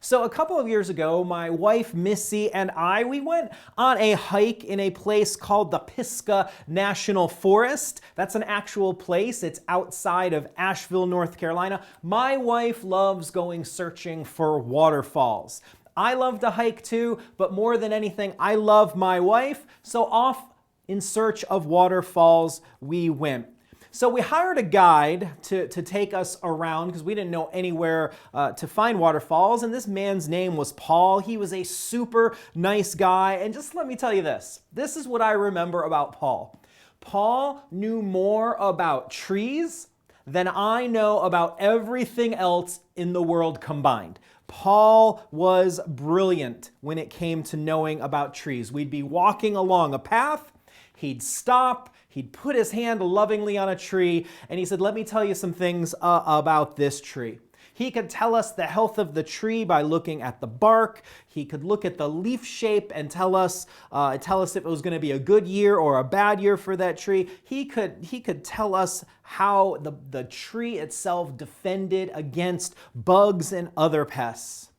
So a couple of years ago, my wife Missy and we went on a hike in a place called the Pisgah National Forest. That's an actual place. It's outside of Asheville, North Carolina. My wife loves going searching for waterfalls. I love to hike too, but more than anything, I love my wife. So off in search of waterfalls we went. So we hired a guide to take us around because we didn't know anywhere to find waterfalls. And this man's name was Paul. He was a super nice guy. And just let me tell you this. This is what I remember about Paul. Paul knew more about trees than I know about everything else in the world combined. Paul was brilliant when it came to knowing about trees. We'd be walking along a path. He'd stop. He'd put his hand lovingly on a tree, and he said, let me tell you some things about this tree. He could tell us the health of the tree by looking at the bark. He could look at the leaf shape and tell us if it was going to be a good year or a bad year for that tree. He could tell us how the tree itself defended against bugs and other pests.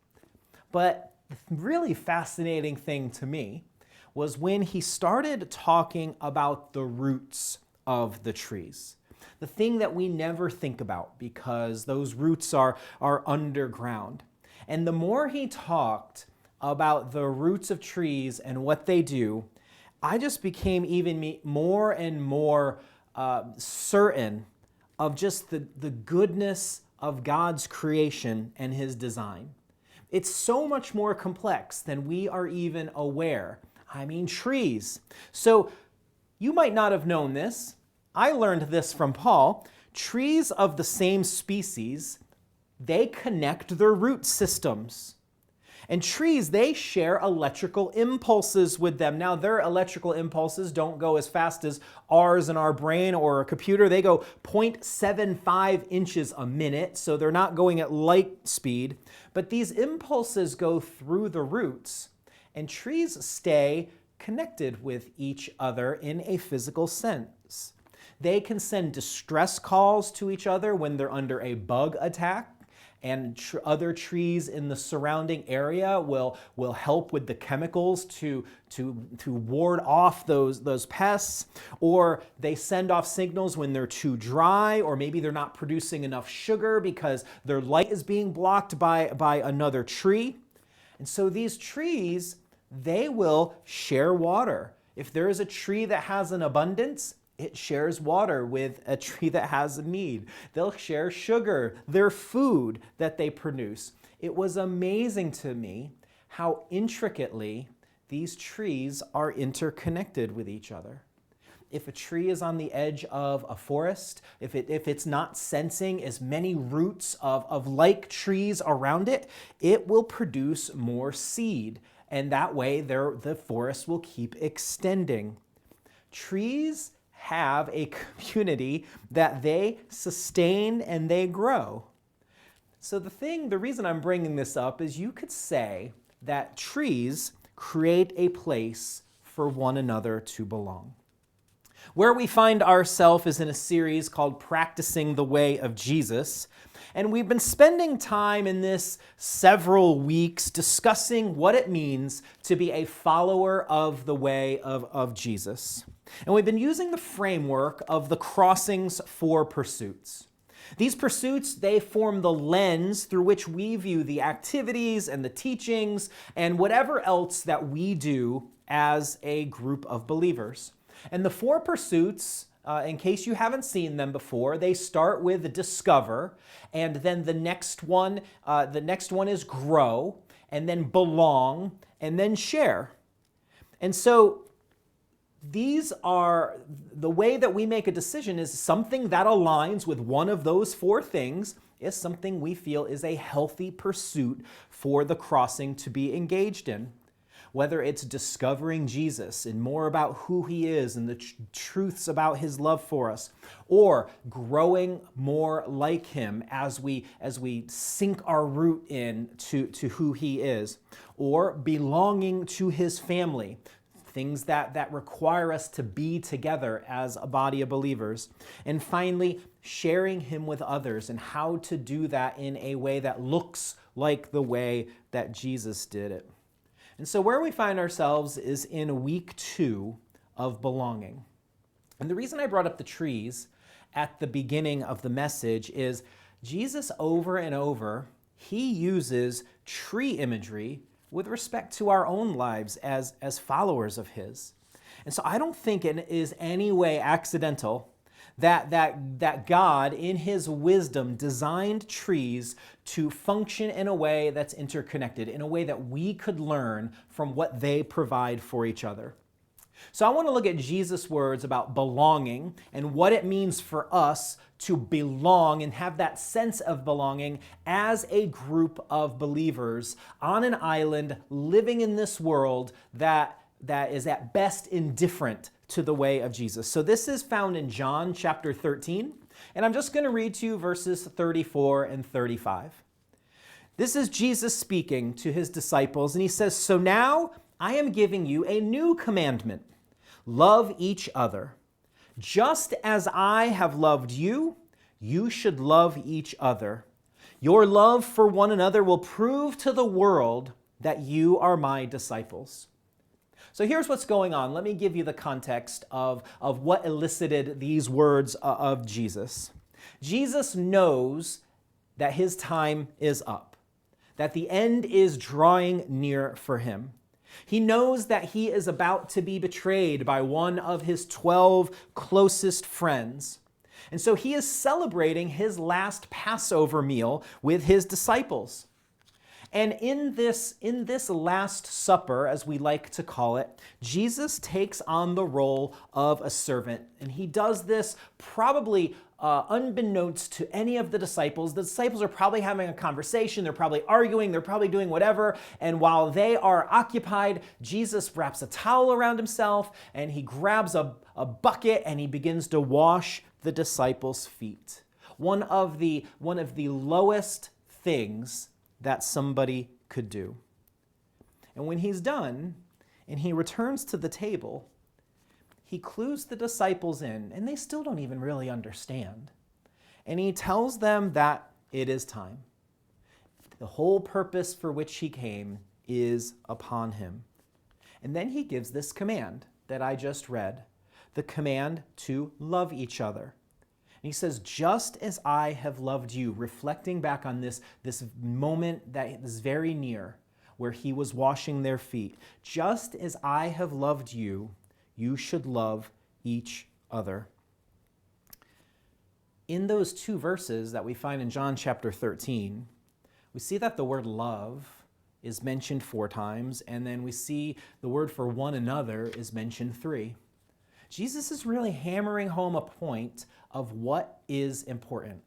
But the really fascinating thing to me was when he started talking about the roots of the trees. The thing that we never think about because those roots are underground. And the more he talked about the roots of trees and what they do, I just became even more and more certain of just the goodness of God's creation and his design. It's so much more complex than we are even aware. I mean, trees. So you might not have known this. I learned this from Paul. Trees of the same species, they connect their root systems. And trees, they share electrical impulses with them. Now, their electrical impulses don't go as fast as ours in our brain or a computer. They go 0.75 inches a minute, so they're not going at light speed. But these impulses go through the roots. And trees stay connected with each other in a physical sense. They can send distress calls to each other when they're under a bug attack, and other trees in the surrounding area will help with the chemicals to ward off those pests, or they send off signals when they're too dry, or maybe they're not producing enough sugar because their light is being blocked by another tree. And so these trees, they will share water. If there is a tree that has an abundance, it shares water with a tree that has a need. They'll share sugar, their food that they produce. It was amazing to me how intricately these trees are interconnected with each other. If a tree is on the edge of a forest, if it's not sensing as many roots of like trees around it, it will produce more seed. And that way the forest will keep extending. Trees have a community that they sustain and they grow. So the reason I'm bringing this up is you could say that trees create a place for one another to belong. Where we find ourselves is in a series called Practicing the Way of Jesus. And we've been spending time in this several weeks discussing what it means to be a follower of the way of Jesus. And we've been using the framework of the crossing's 4 pursuits. These pursuits, they form the lens through which we view the activities and the teachings and whatever else that we do as a group of believers. And the 4 pursuits, in case you haven't seen them before, they start with discover, and then the next one is grow, and then belong, and then share. And so these are the way that we make a decision is something that aligns with one of those 4 things is something we feel is a healthy pursuit for the crossing to be engaged in. Whether it's discovering Jesus and more about who he is and the truths about his love for us, or growing more like him as we sink our root in to who he is, or belonging to his family things that require us to be together as a body of believers. And finally, sharing him with others and how to do that in a way that looks like the way that Jesus did it. And so where we find ourselves is in week 2 of belonging. And the reason I brought up the trees at the beginning of the message is Jesus over and over, he uses tree imagery with respect to our own lives as followers of his. And so I don't think it is any way accidental that God, in his wisdom, designed trees to function in a way that's interconnected, in a way that we could learn from what they provide for each other. So I want to look at Jesus' words about belonging and what it means for us to belong and have that sense of belonging as a group of believers on an island living in this world that is at best indifferent to the way of Jesus. So this is found in John chapter 13, and I'm just going to read to you verses 34 and 35. This is Jesus speaking to his disciples, and he says, "So now I am giving you a new commandment. Love each other. Just as I have loved you, you should love each other. Your love for one another will prove to the world that you are my disciples." So here's what's going on. Let me give you the context of what elicited these words of Jesus. Jesus knows that his time is up, that the end is drawing near for him. He knows that he is about to be betrayed by one of his 12 closest friends. And so he is celebrating his last Passover meal with his disciples. And in this Last Supper, as we like to call it, Jesus takes on the role of a servant. And he does this probably unbeknownst to any of the disciples. The disciples are probably having a conversation. They're probably arguing. They're probably doing whatever. And while they are occupied, Jesus wraps a towel around himself and he grabs a bucket and he begins to wash the disciples' feet. One of the lowest things that somebody could do. And when he's done and he returns to the table, he clues the disciples in, and they still don't even really understand. And he tells them that it is time. The whole purpose for which he came is upon him. And then he gives this command that I just read, the command to love each other. And he says, just as I have loved you, reflecting back on this moment that is very near, where he was washing their feet. Just as I have loved you, you should love each other. In those 2 verses that we find in John chapter 13, we see that the word love is mentioned 4 times, and then we see the word for one another is mentioned 3. Jesus is really hammering home a point of what is important,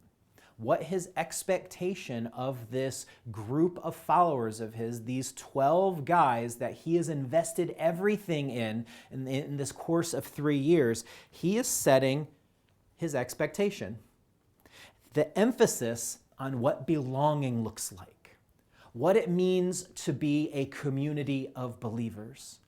what his expectation of this group of followers of his, these 12 guys that he has invested everything in this course of 3 years, he is setting his expectation. The emphasis on what belonging looks like, what it means to be a community of believers.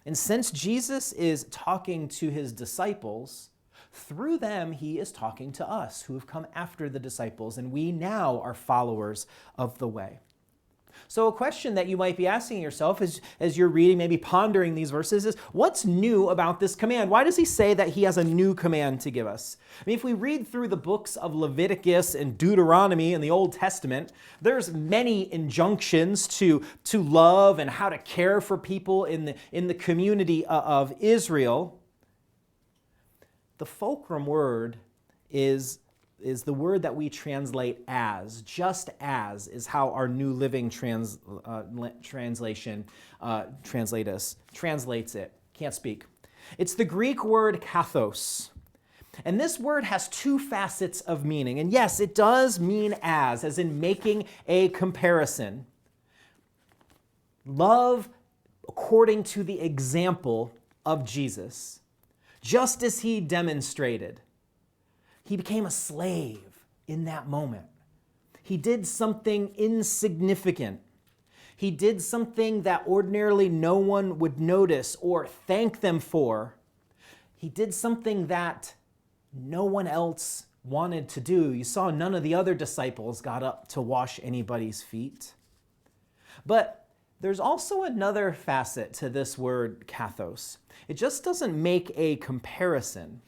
And since Jesus is talking to his disciples, through them he is talking to us who have come after the disciples, and we now are followers of the way. So a question that you might be asking yourself as you're reading, maybe pondering these verses, is what's new about this command? Why does he say that he has a new command to give us? I mean, if we read through the books of Leviticus and Deuteronomy in the Old Testament, there's many injunctions to love and how to care for people in the community of Israel. The fulcrum word is the word that we translate as. Just as is how our New Living Translation translates it. Can't speak. It's the Greek word kathos. And this word has 2 facets of meaning. And yes, it does mean as in making a comparison. Love according to the example of Jesus. Just as he demonstrated. He became a slave in that moment. He did something insignificant. He did something that ordinarily no one would notice or thank them for. He did something that no one else wanted to do. You saw none of the other disciples got up to wash anybody's feet. But there's also another facet to this word kathos. It just doesn't make a comparison.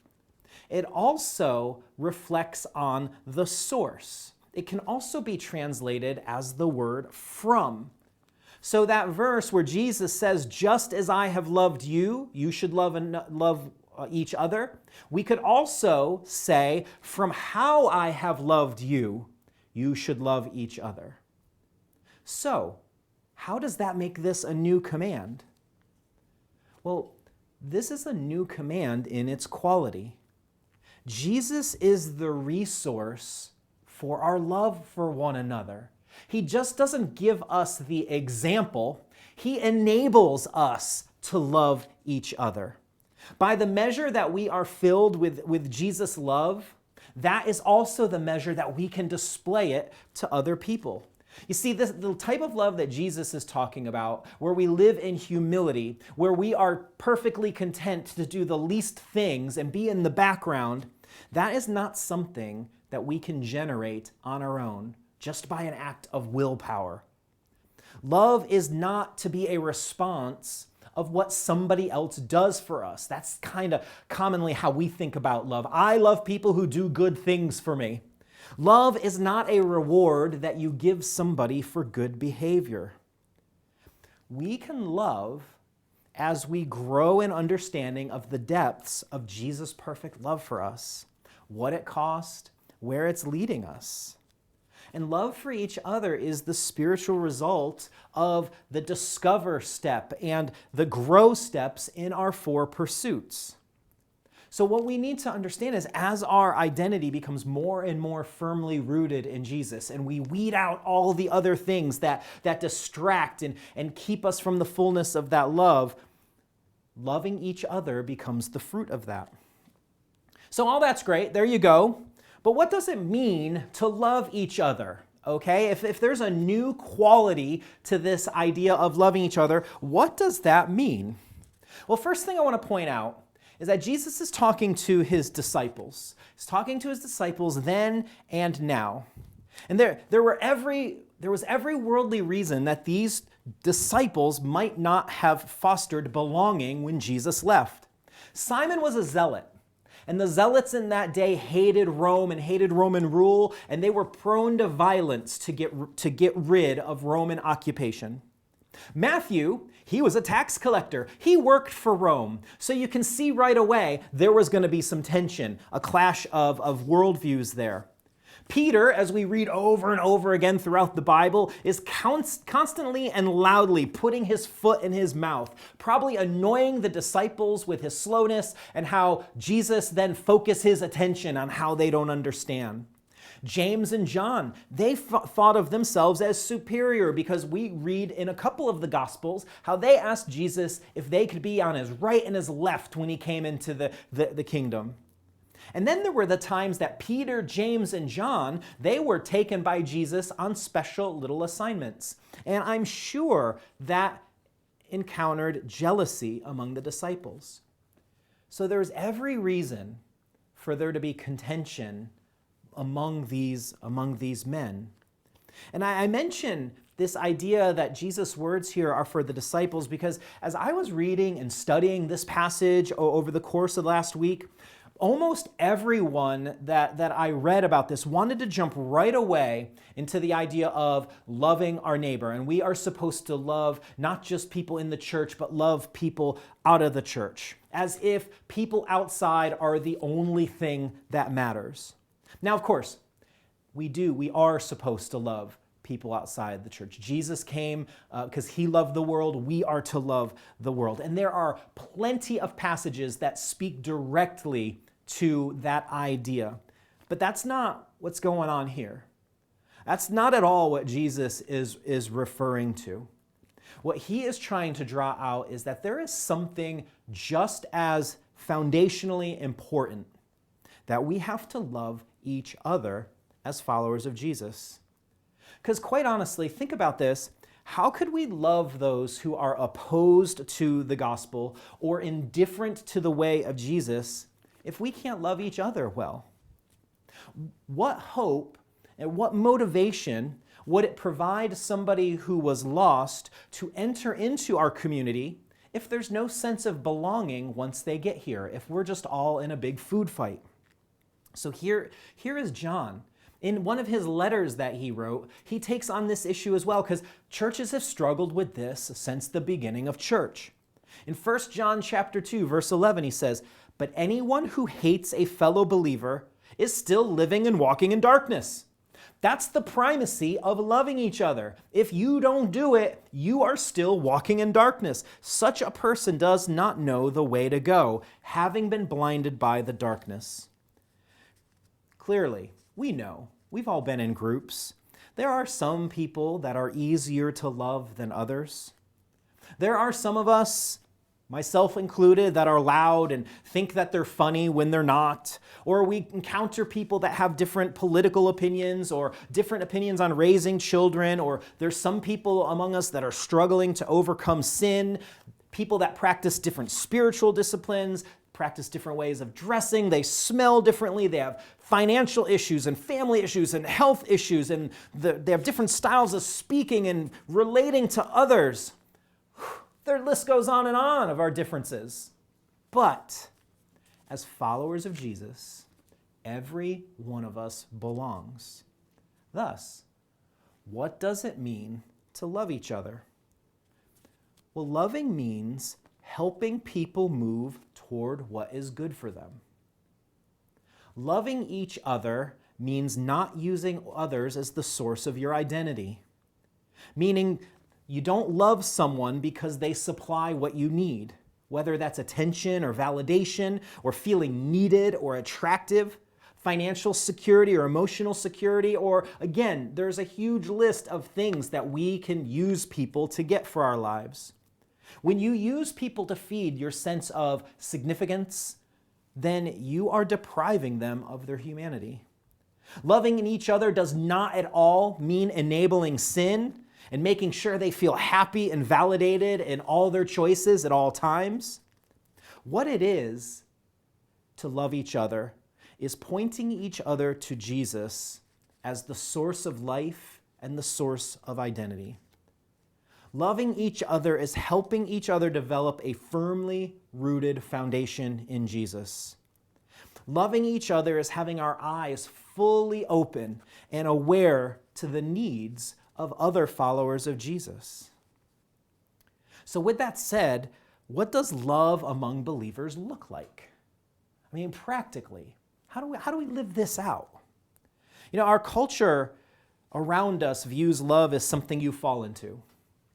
It also reflects on the source. It can also be translated as the word from. So that verse where Jesus says, just as I have loved you, you should love each other. We could also say, from how I have loved you, you should love each other. So, how does that make this a new command? Well, this is a new command in its quality. Jesus is the resource for our love for one another. He just doesn't give us the example. He enables us to love each other. By the measure that we are filled with Jesus' love, that is also the measure that we can display it to other people. You see, the type of love that Jesus is talking about, where we live in humility, where we are perfectly content to do the least things and be in the background, that is not something that we can generate on our own, just by an act of willpower. Love is not to be a response of what somebody else does for us. That's kind of commonly how we think about love. I love people who do good things for me. Love is not a reward that you give somebody for good behavior. We can love as we grow in understanding of the depths of Jesus' perfect love for us, what it cost, where it's leading us. And love for each other is the spiritual result of the discover step and the grow steps in our 4 pursuits. So what we need to understand is as our identity becomes more and more firmly rooted in Jesus and we weed out all the other things that distract and keep us from the fullness of that love, loving each other becomes the fruit of that. So all that's great, there you go. But what does it mean to love each other? Okay, if there's a new quality to this idea of loving each other, what does that mean? Well, first thing I want to point out is that Jesus is talking to his disciples. He's talking to his disciples then and now. And there was every worldly reason that these disciples might not have fostered belonging when Jesus left. Simon was a zealot. And the zealots in that day hated Rome and hated Roman rule, and they were prone to violence to get rid of Roman occupation. Matthew, he was a tax collector. He worked for Rome. So you can see right away there was going to be some tension, a clash of worldviews there. Peter, as we read over and over again throughout the Bible, is constantly and loudly putting his foot in his mouth, probably annoying the disciples with his slowness and how Jesus then focuses his attention on how they don't understand. James and John, they thought of themselves as superior because we read in a couple of the Gospels how they asked Jesus if they could be on his right and his left when he came into the kingdom. And then there were the times that Peter, James, and John, they were taken by Jesus on special little assignments. And I'm sure that encountered jealousy among the disciples. So there's every reason for there to be contention among these men. And I mention this idea that Jesus' words here are for the disciples because as I was reading and studying this passage over the course of last week, almost everyone that I read about this wanted to jump right away into the idea of loving our neighbor. And we are supposed to love not just people in the church, but love people out of the church, as if people outside are the only thing that matters. Now, of course, we are supposed to love people outside the church. Jesus came because he loved the world. We are to love the world. And there are plenty of passages that speak directly to that idea. But that's not what's going on here. That's not at all what Jesus is referring to. What he is trying to draw out is that there is something just as foundationally important, that we have to love each other as followers of Jesus. Because quite honestly, think about this. How could we love those who are opposed to the gospel or indifferent to the way of Jesus if we can't love each other well? What hope and what motivation would it provide somebody who was lost to enter into our community if there's no sense of belonging once they get here, if we're just all in a big food fight? So here is John. In one of his letters that he wrote, he takes on this issue as well, because churches have struggled with this since the beginning of church. In 1 John chapter 2, verse 11, he says, "But anyone who hates a fellow believer is still living and walking in darkness." That's the primacy of loving each other. If you don't do it, you are still walking in darkness. Such a person does not know the way to go, having been blinded by the darkness. Clearly, we know. We've all been in groups. There are some people that are easier to love than others. There are some of us, myself included, that are loud and think that they're funny when they're not. Or we encounter people that have different political opinions or different opinions on raising children. Or there's some people among us that are struggling to overcome sin. People that practice different spiritual disciplines, practice different ways of dressing, they smell differently, they have financial issues and family issues and health issues, and they have different styles of speaking and relating to others. Their list goes on and on of our differences. But as followers of Jesus, every one of us belongs. Thus, what does it mean to love each other? Well, loving means helping people move toward what is good for them. Loving each other means not using others as the source of your identity. Meaning, you don't love someone because they supply what you need, whether that's attention or validation or feeling needed or attractive, financial security or emotional security, or again, there's a huge list of things that we can use people to get for our lives. When you use people to feed your sense of significance, then you are depriving them of their humanity. Loving each other does not at all mean enabling sin and making sure they feel happy and validated in all their choices at all times. What it is to love each other is pointing each other to Jesus as the source of life and the source of identity. Loving each other is helping each other develop a firmly rooted foundation in Jesus. Loving each other is having our eyes fully open and aware to the needs of other followers of Jesus. So with that said, what does love among believers look like? I mean, practically, how do we live this out? You know, our culture around us views love as something you fall into.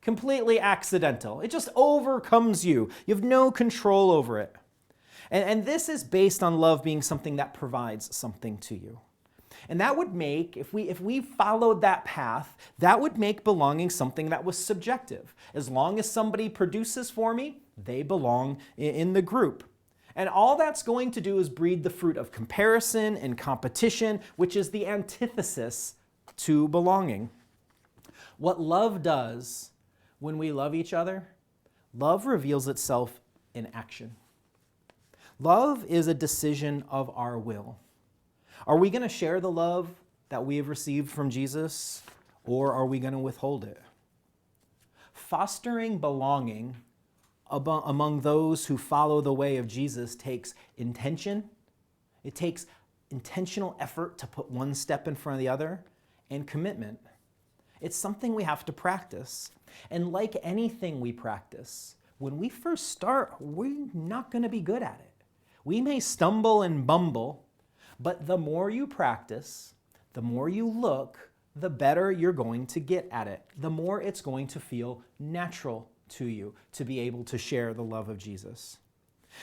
Completely accidental. It just overcomes you. You have no control over it. And this is based on love being something that provides something to you. And that would make, if we followed that path, that would make belonging something that was subjective. As long as somebody produces for me, they belong in the group. And all that's going to do is breed the fruit of comparison and competition, which is the antithesis to belonging. What love does when we love each other, love reveals itself in action. Love is a decision of our will. Are we going to share the love that we have received from Jesus, or are we going to withhold it? Fostering belonging among those who follow the way of Jesus takes intention. It takes intentional effort to put one step in front of the other, and commitment. It's something we have to practice. And like anything we practice, when we first start, we're not going to be good at it. We may stumble and bumble, but the more you practice, the more you look, the better you're going to get at it. The more it's going to feel natural to you to be able to share the love of Jesus.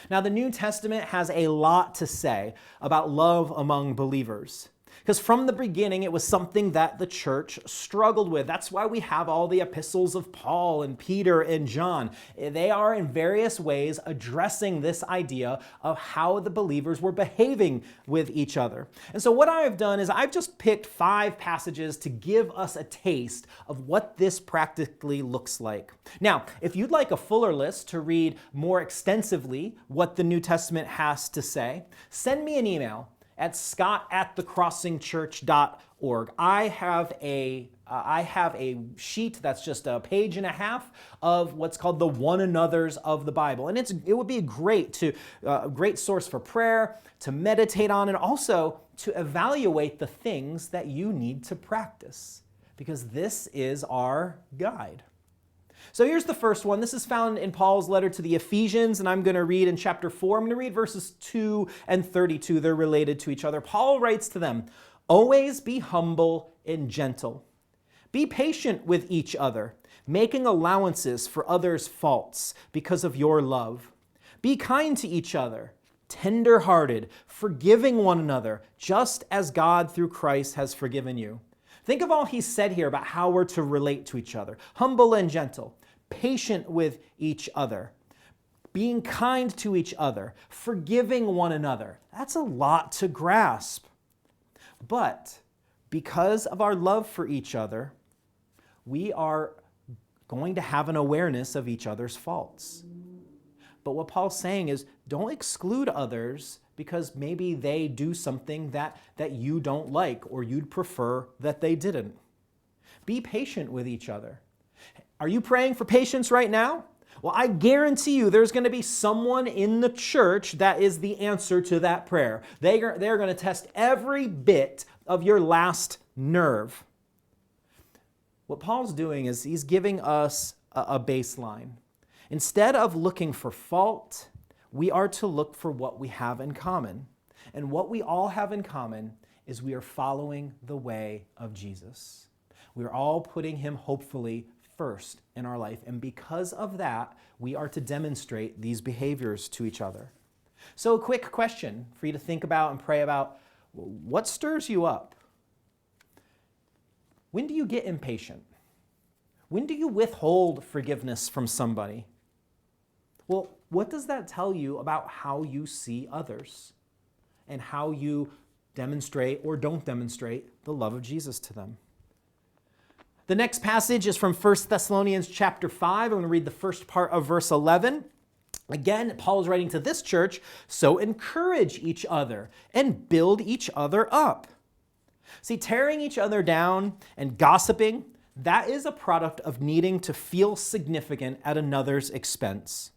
Now, the New Testament has a lot to say about love among believers. Because from the beginning, it was something that the church struggled with. That's why we have all the epistles of Paul and Peter and John. They are in various ways addressing this idea of how the believers were behaving with each other. And so what I have done is I've just picked 5 passages to give us a taste of what this practically looks like. Now, if you'd like a fuller list to read more extensively what the New Testament has to say, send me an email at scott@thecrossingchurch.org. I have a sheet that's just a page and a half of what's called the one another's of the Bible. And it would be great source for prayer, to meditate on, and also to evaluate the things that you need to practice, because this is our guide. So here's the first one. This is found in Paul's letter to the Ephesians, and I'm going to read in chapter 4. I'm going to read verses 2 and 32. They're related to each other. Paul writes to them, "Always be humble and gentle. Be patient with each other, making allowances for others' faults because of your love. Be kind to each other, tender-hearted, forgiving one another, just as God through Christ has forgiven you." Think of all he's said here about how we're to relate to each other. Humble and gentle, patient with each other, being kind to each other, forgiving one another. That's a lot to grasp. But because of our love for each other, we are going to have an awareness of each other's faults. But what Paul's saying is, don't exclude others because maybe they do something that you don't like or you'd prefer that they didn't. Be patient with each other. Are you praying for patience right now? Well, I guarantee you there's going to be someone in the church that is the answer to that prayer. They're going to test every bit of your last nerve. What Paul's doing is he's giving us a baseline. Instead of looking for fault, we are to look for what we have in common. And what we all have in common is we are following the way of Jesus. We are all putting him, hopefully, first in our life. And because of that, we are to demonstrate these behaviors to each other. So a quick question for you to think about and pray about. What stirs you up? When do you get impatient? When do you withhold forgiveness from somebody? Well, what does that tell you about how you see others and how you demonstrate or don't demonstrate the love of Jesus to them? The next passage is from 1 Thessalonians chapter 5. I'm going to read the first part of verse 11. Again, Paul is writing to this church, "So encourage each other and build each other up." See, tearing each other down and gossiping, that is a product of needing to feel significant at another's expense.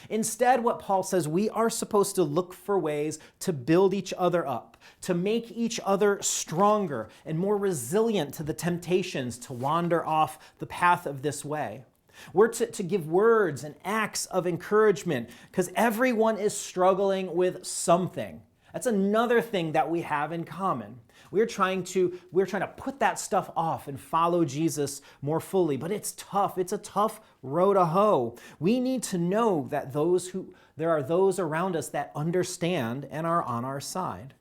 Instead, what Paul says, we are supposed to look for ways to build each other up, to make each other stronger and more resilient to the temptations to wander off the path of this way. We're to give words and acts of encouragement because everyone is struggling with something. That's another thing that we have in common. We're trying to put that stuff off and follow Jesus more fully, but it's tough. It's a tough row to hoe. We need to know that there are those around us that understand and are on our side.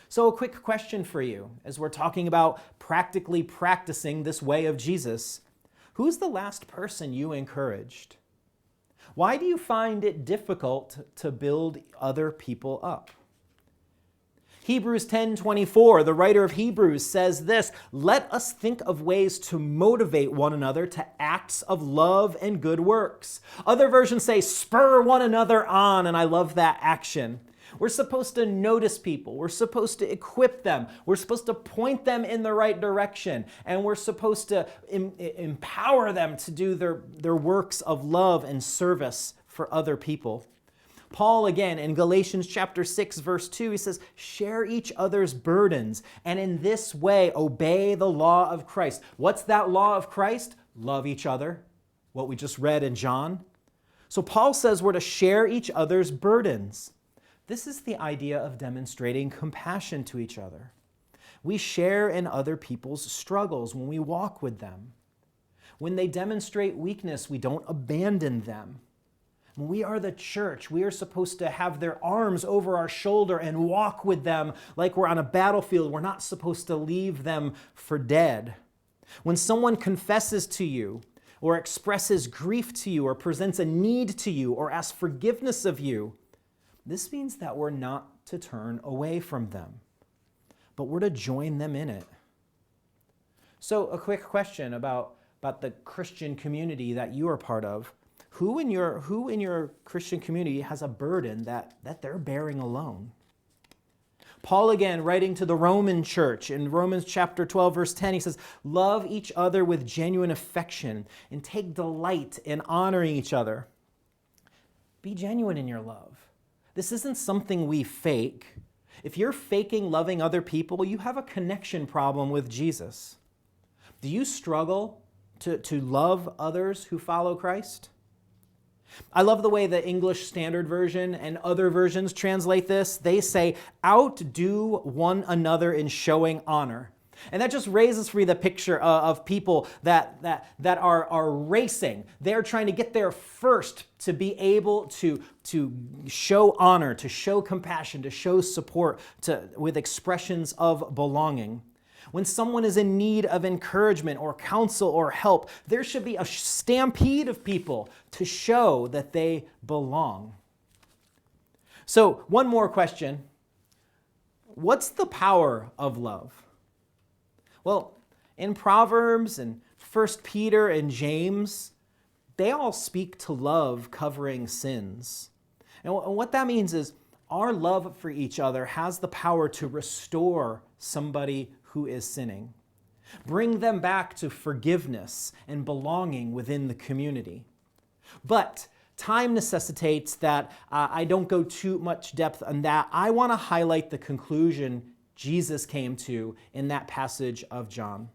So a quick question for you as we're talking about practically practicing this way of Jesus. Who's the last person you encouraged? Why do you find it difficult to build other people up? Hebrews 10:24, the writer of Hebrews says this, "Let us think of ways to motivate one another to acts of love and good works." Other versions say, "Spur one another on," and I love that action. We're supposed to notice people. We're supposed to equip them. We're supposed to point them in the right direction. And we're supposed to empower them to do their works of love and service for other people. Paul, again, in Galatians chapter 6, verse 2, he says, "Share each other's burdens, and in this way obey the law of Christ." What's that law of Christ? Love each other, what we just read in John. So Paul says we're to share each other's burdens. This is the idea of demonstrating compassion to each other. We share in other people's struggles when we walk with them. When they demonstrate weakness, we don't abandon them. We are the church. We are supposed to have their arms over our shoulder and walk with them like we're on a battlefield. We're not supposed to leave them for dead. When someone confesses to you or expresses grief to you or presents a need to you or asks forgiveness of you, this means that we're not to turn away from them, but we're to join them in it. So a quick question about the Christian community that you are part of. Who in your Christian community has a burden that they're bearing alone? Paul, again, writing to the Roman church in Romans chapter 12, verse 10, he says, love each other with genuine affection and take delight in honoring each other. Be genuine in your love. This isn't something we fake. If you're faking loving other people, you have a connection problem with Jesus. Do you struggle to love others who follow Christ? I love the way the English Standard Version and other versions translate this. They say, outdo one another in showing honor. And that just raises for me the picture of people that are racing. They're trying to get there first to be able to show honor, to show compassion, to show support with expressions of belonging. When someone is in need of encouragement or counsel or help, there should be a stampede of people to show that they belong. So, one more question. What's the power of love? Well, in Proverbs and 1 Peter and James, they all speak to love covering sins. And what that means is our love for each other has the power to restore somebody who is sinning. Bring them back to forgiveness and belonging within the community. But time necessitates that I don't go too much depth on that. I want to highlight the conclusion Jesus came to in that passage of John.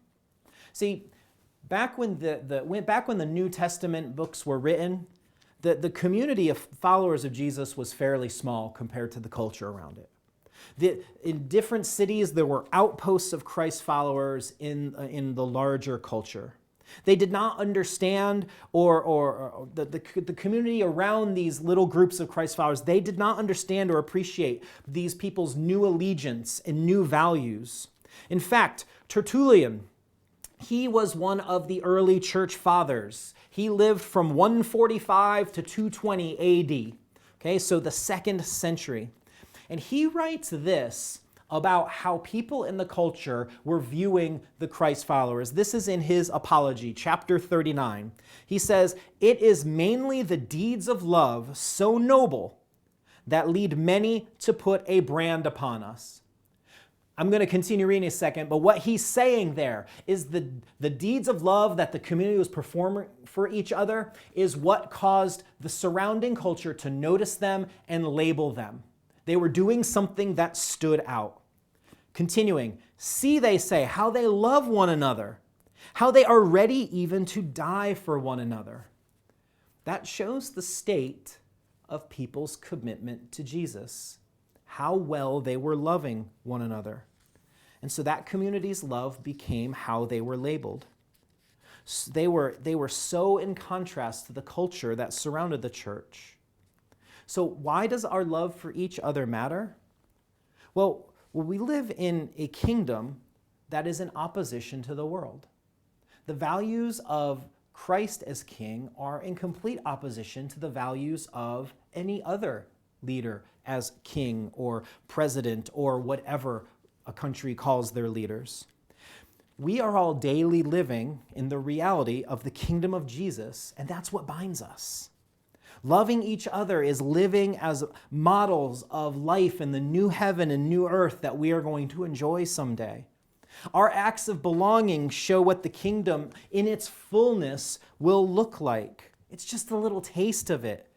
See, back when the New Testament books were written, the community of followers of Jesus was fairly small compared to the culture around it. In different cities, there were outposts of Christ followers in the larger culture. They did not understand, or the community around these little groups of Christ followers, they did not understand or appreciate these people's new allegiance and new values. In fact, Tertullian, he was one of the early church fathers. He lived from 145 to 220 AD, okay, so the 2nd century. And he writes this about how people in the culture were viewing the Christ followers. This is in his Apology, chapter 39. He says, "It is mainly the deeds of love so noble that lead many to put a brand upon us." I'm going to continue reading in a second, but what he's saying there is the deeds of love that the community was performing for each other is what caused the surrounding culture to notice them and label them. They were doing something that stood out. Continuing, "See," they say, "how they love one another, how they are ready even to die for one another." That shows the state of people's commitment to Jesus, how well they were loving one another. And so that community's love became how they were labeled. They were so in contrast to the culture that surrounded the church. So why does our love for each other matter? Well, we live in a kingdom that is in opposition to the world. The values of Christ as king are in complete opposition to the values of any other leader as king or president or whatever a country calls their leaders. We are all daily living in the reality of the kingdom of Jesus, and that's what binds us. Loving each other is living as models of life in the new heaven and new earth that we are going to enjoy someday. Our acts of belonging show what the kingdom in its fullness will look like. It's just a little taste of it.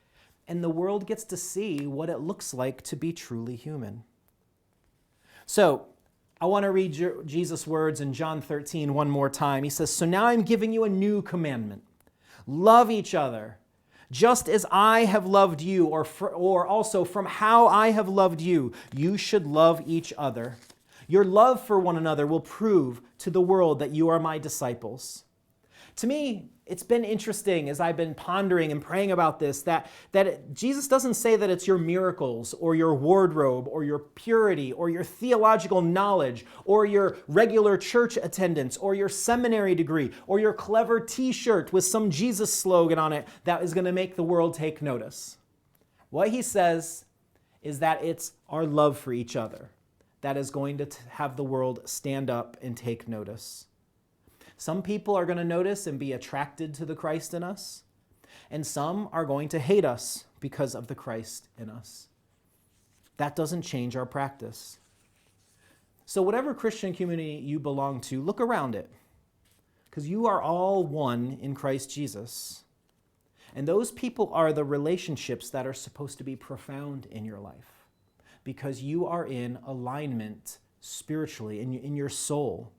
And the world gets to see what it looks like to be truly human. So, I want to read Jesus' words in John 13 one more time. He says, "So now I'm giving you a new commandment. Love each other. Just as I have loved you, or also from how I have loved you, you should love each other. Your love for one another will prove to the world that you are my disciples." To me, it's been interesting as I've been pondering and praying about this that Jesus doesn't say that it's your miracles or your wardrobe or your purity or your theological knowledge or your regular church attendance or your seminary degree or your clever t-shirt with some Jesus slogan on it that is going to make the world take notice. What he says is that it's our love for each other that is going to have the world stand up and take notice. Some people are going to notice and be attracted to the Christ in us, and some are going to hate us because of the Christ in us. That doesn't change our practice. So whatever Christian community you belong to, look around it, because you are all one in Christ Jesus. And those people are the relationships that are supposed to be profound in your life, because you are in alignment spiritually in your soul.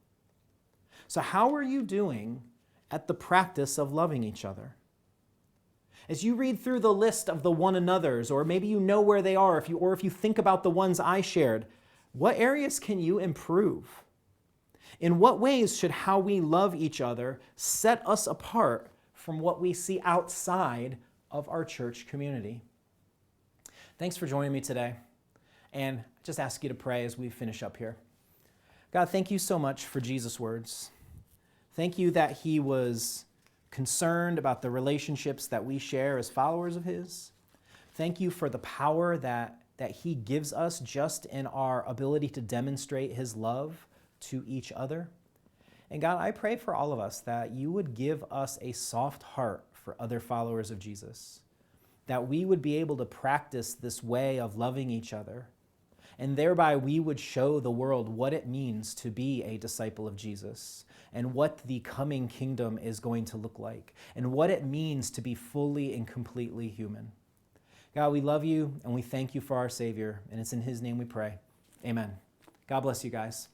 So how are you doing at the practice of loving each other? As you read through the list of the one another's, or maybe you know where they are, if you think about the ones I shared, what areas can you improve? In what ways should how we love each other set us apart from what we see outside of our church community? Thanks for joining me today. And I just ask you to pray as we finish up here. God, thank you so much for Jesus' words. Thank you that he was concerned about the relationships that we share as followers of his. Thank you for the power that he gives us just in our ability to demonstrate his love to each other. And God, I pray for all of us that you would give us a soft heart for other followers of Jesus, that we would be able to practice this way of loving each other, and thereby we would show the world what it means to be a disciple of Jesus and what the coming kingdom is going to look like and what it means to be fully and completely human. God, we love you and we thank you for our Savior, and it's in his name we pray. Amen. God bless you guys.